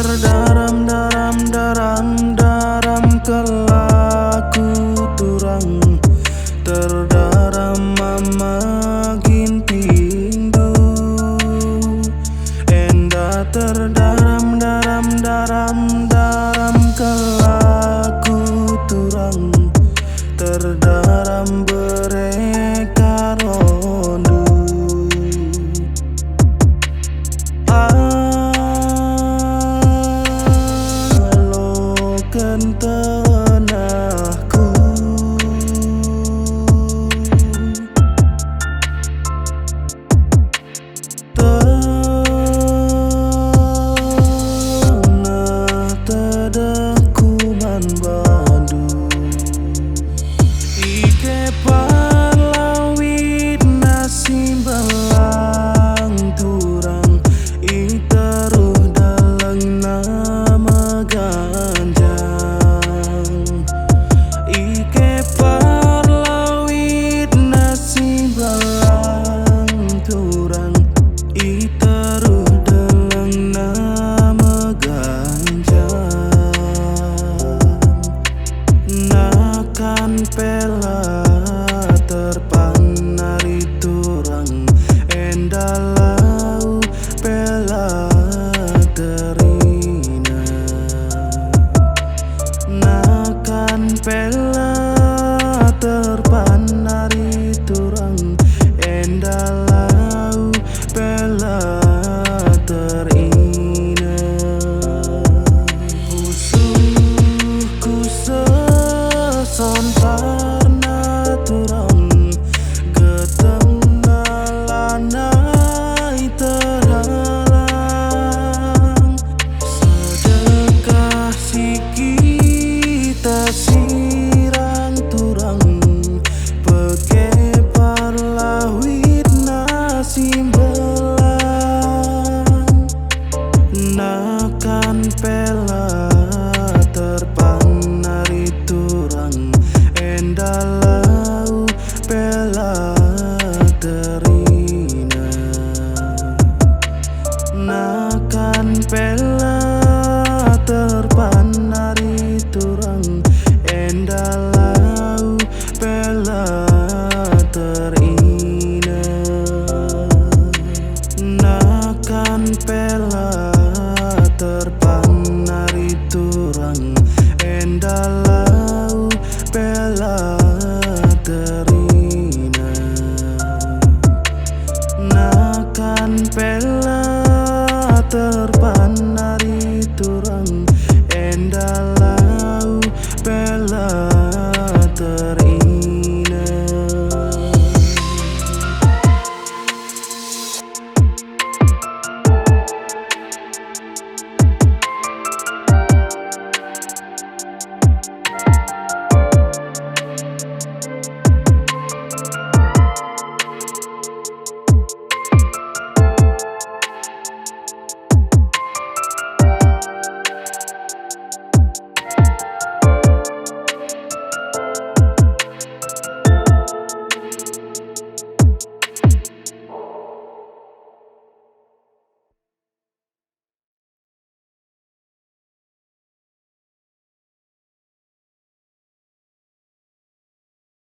terdaram daram kelaku turang terdaram mamagin pindu enda terdaram daram kelaku turang terdaram bereka rondu alokan tanahku tanah tadakuman bandu ike palawit nasi belang turang itaruh dalang nama ganjang ike palawit nasi belang turang itaruh dalang nama ganjang nakan pela terpanari turang endalau pela terina nakan pela terpanari turang endalau pela terina musuhku seson parna turang getengalanai terhalang sedekah si kita sirang turang peke parlawit nasi belang nakan pela terpanari turang endalau pela terina nakan pela